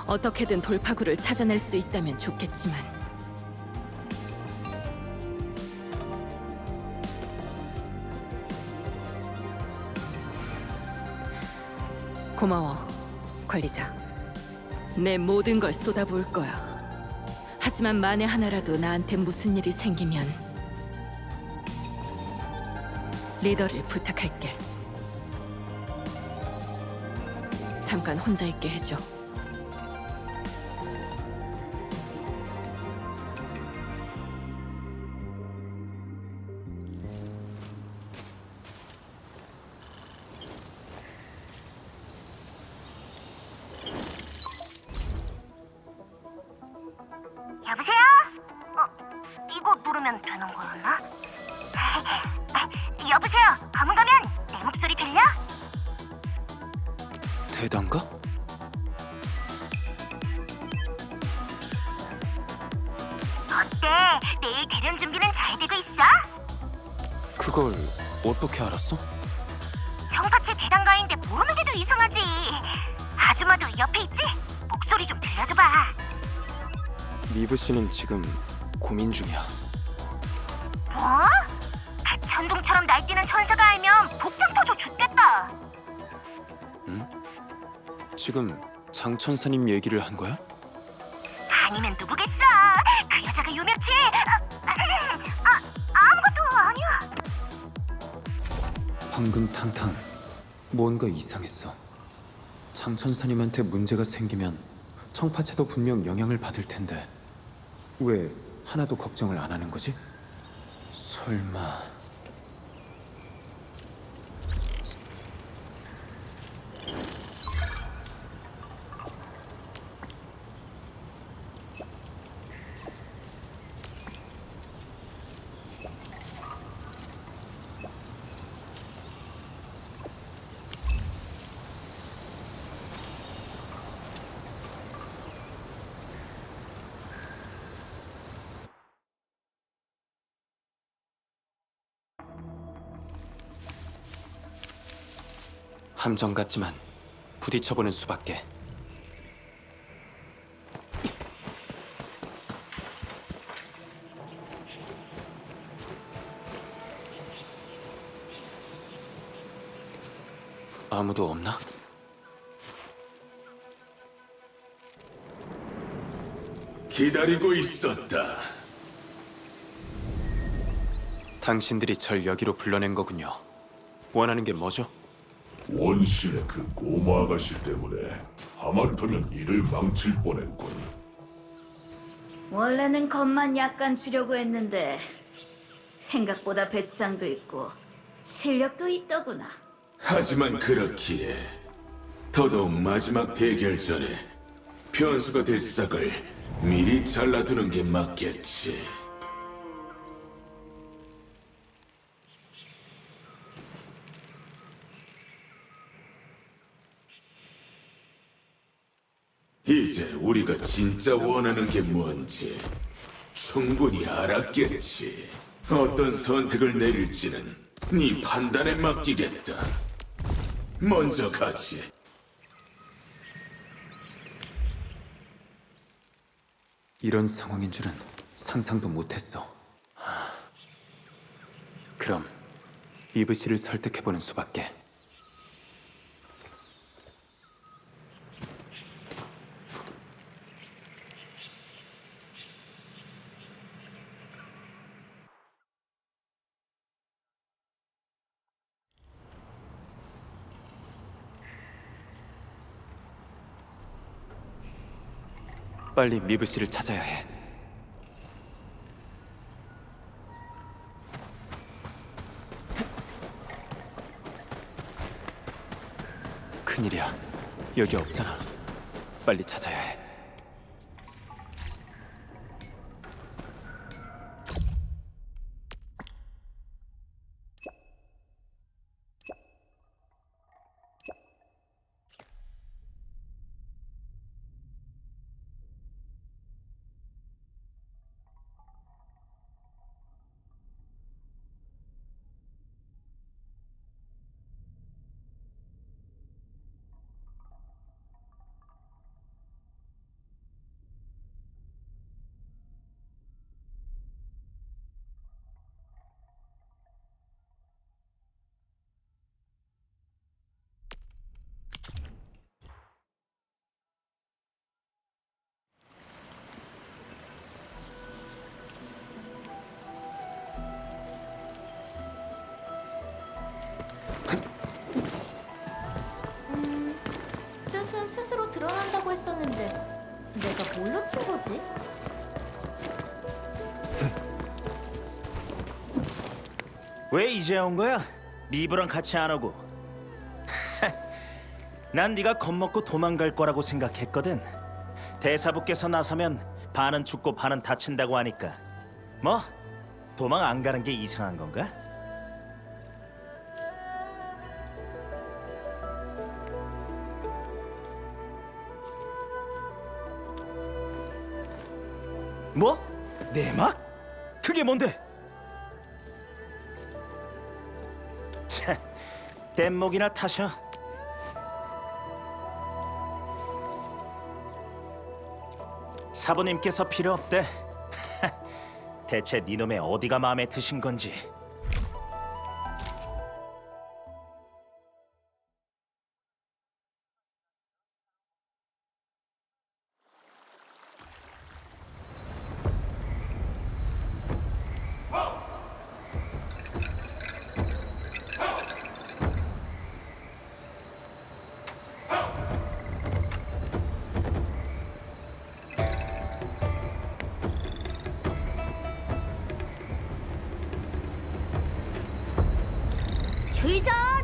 어떻게든 돌파구를 찾아낼 수 있다면 좋겠지만 고마워, 관리자. 내 모든 걸 쏟아부을 거야. 하지만 만에 하나라도 나한테 무슨 일이 생기면 리더를 부탁할게. 잠깐 혼자 있게 해줘. 여보세요? 이거 누르면 되는 거였나? 여보세요? 검은 가면 내 목소리 들려? 대단가? 어때? 내일 대련 준비는 잘 되고 있어? 그걸 어떻게 알았어? 정파체 대단가인데 모르는 게 더 이상하지. 아줌마도 옆에 있지? 목소리 좀 들려줘봐. 미브 씨는 지금 고민 중이야. 뭐? 그 천둥처럼 날뛰는 천사가 알면 복장 터져 죽겠다. 응? 지금 장천사님 얘기를 한 거야? 아니면 누구겠어? 그 여자가 유명치? 아무것도 아니야. 방금 탕탕 뭔가 이상했어. 장천사님한테 문제가 생기면 청파체도 분명 영향을 받을 텐데 왜 하나도 걱정을 안 하는 거지? 설마... 함정 같지만 부딪혀보는 수밖에. 아무도 없나? 기다리고 있었다. 당신들이 절 여기로 불러낸 거군요. 원하는 게 뭐죠? 원신의 그 꼬마 아가씨 때문에 하마터면 일을 망칠 뻔했군. 원래는 겁만 약간 주려고 했는데 생각보다 배짱도 있고 실력도 있더구나. 하지만 그렇기에 더더욱 마지막 대결 전에 변수가 될 싹을 미리 잘라두는 게 맞겠지. 이제 우리가 진짜 원하는 게 뭔지 충분히 알았겠지. 어떤 선택을 내릴지는 네 판단에 맡기겠다. 먼저 가지. 이런 상황인 줄은 상상도 못했어. 그럼 리브 씨를 설득해보는 수밖에. 빨리 미브 씨를 찾아야 해. 큰일이야. 여기 없잖아. 빨리 찾아야 해. 뜻은 스스로 드러난다고 했었는데 내가 뭘 놓친 거지? 왜 이제 온 거야? 미브랑 같이 안 오고. 난 네가 겁먹고 도망갈 거라고 생각했거든. 대사부께서 나서면 반은 죽고 반은 다친다고 하니까. 뭐? 도망 안 가는 게 이상한 건가? 뭐? 내막? 그게 뭔데? 차, 뗏목이나 타셔. 사부님께서 필요 없대. 대체 니놈의 어디가 마음에 드신 건지.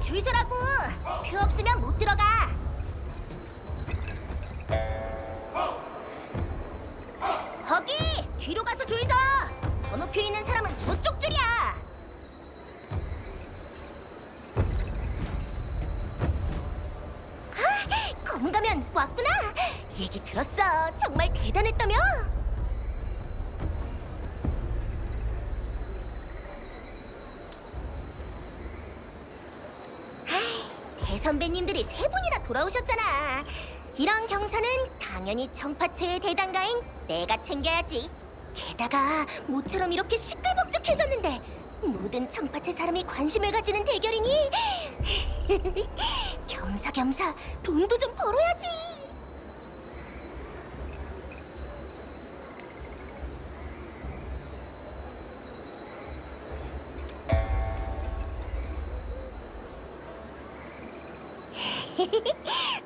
줄 서라고. 표 없으면 못 들어가. 거기 뒤로 가서 줄 서. 번호표 있는 사람은 저쪽 줄이야. 아, 검은 가면 왔구나. 얘기 들었어. 정말 대단했다며. 대선배님들이 3분이나 돌아오셨잖아. 이런 경사는 당연히 청파체의 대단가인 내가 챙겨야지. 게다가 모처럼 이렇게 시끌벅적해졌는데 모든 청파체 사람이 관심을 가지는 대결이니 겸사겸사 돈도 좀 벌어야지.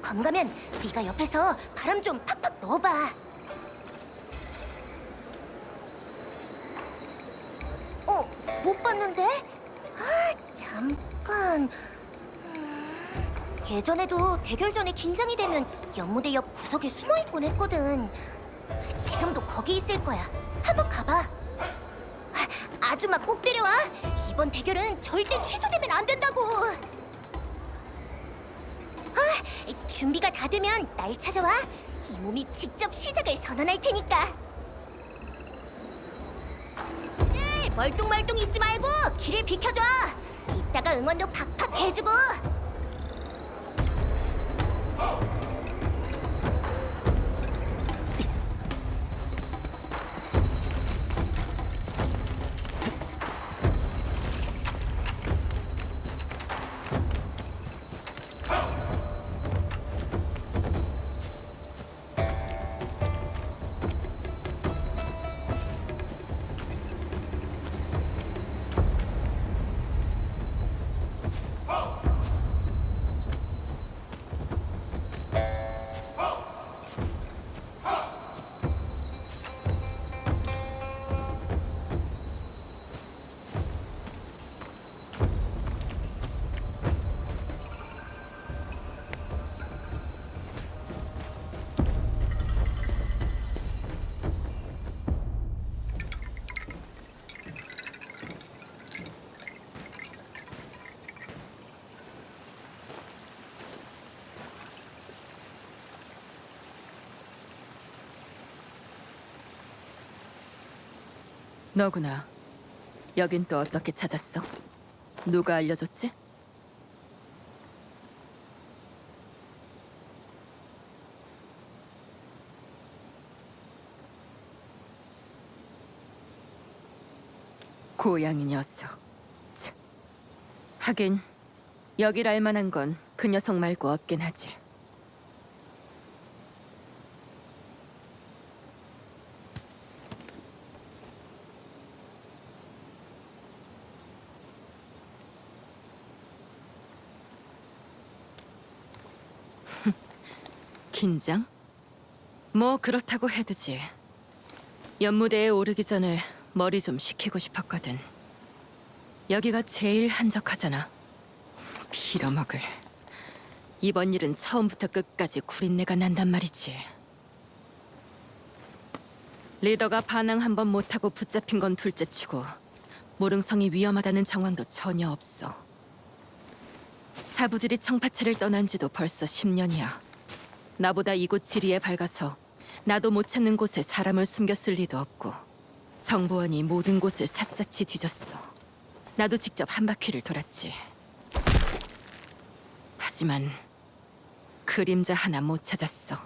검가면 네가 옆에서 바람 좀 팍팍 넣어봐. 못 봤는데? 아, 잠깐. 예전에도 대결 전에 긴장이 되면 연무대 옆 구석에 숨어있곤 했거든. 지금도 거기 있을 거야. 한번 가봐. 아줌마 꼭 데려와. 이번 대결은 절대 취소되면 안 된다고. 준비가 다 되면 날 찾아와. 이 몸이 직접 시작을 선언할 테니까. 멀뚱멀뚱 있지 말고 길을 비켜줘. 이따가 응원도 팍팍 해주고. 너구나. 여긴 또 어떻게 찾았어? 누가 알려줬지? 고양이 녀석. 참. 하긴 여길 알만한 건 그 녀석 말고 없긴 하지. 긴장? 뭐 그렇다고 해두지. 연무대에 오르기 전에 머리 좀 식히고 싶었거든. 여기가 제일 한적하잖아. 빌어먹을. 이번 일은 처음부터 끝까지 구린내가 난단 말이지. 리더가 반항 한 번 못하고 붙잡힌 건 둘째치고 모릉성이 위험하다는 정황도 전혀 없어. 사부들이 청파체를 떠난 지도 벌써 10년이야. 나보다 이곳 지리에 밝아서 나도 못 찾는 곳에 사람을 숨겼을 리도 없고 정보원이 모든 곳을 샅샅이 뒤졌어. 나도 직접 한 바퀴를 돌았지. 하지만 그림자 하나 못 찾았어.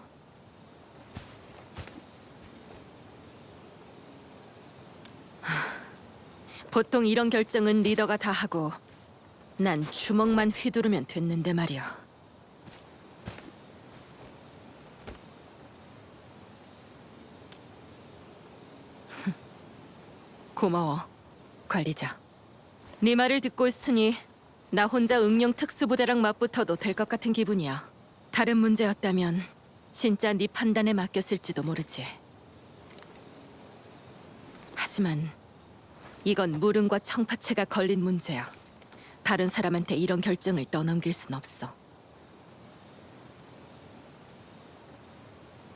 보통 이런 결정은 리더가 다 하고 난 주먹만 휘두르면 됐는데 말이야. 고마워, 관리자. 네 말을 듣고 있으니 나 혼자 응용 특수부대랑 맞붙어도 될 것 같은 기분이야. 다른 문제였다면 진짜 네 판단에 맡겼을지도 모르지. 하지만 이건 무릉과 청파체가 걸린 문제야. 다른 사람한테 이런 결정을 떠넘길 순 없어.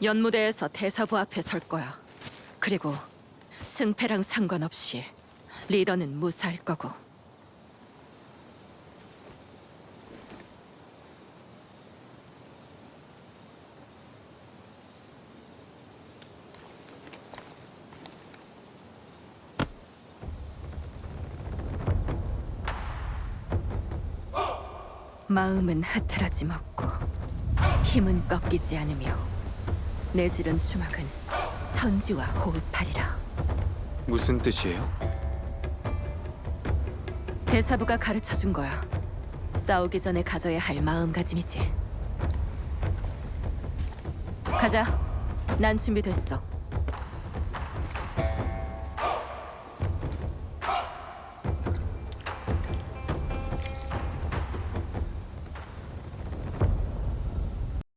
연무대에서 대사부 앞에 설 거야. 그리고 승패랑 상관없이 리더는 무사할 거고. 마음은 흐트러지 먹고 힘은 꺾이지 않으며 내지른 주먹은 천지와 호흡하리라. 무슨 뜻이에요? 대사부가 가르쳐준 거야. 싸우기 전에 가져야 할 마음가짐이지. 가자. 난 준비됐어.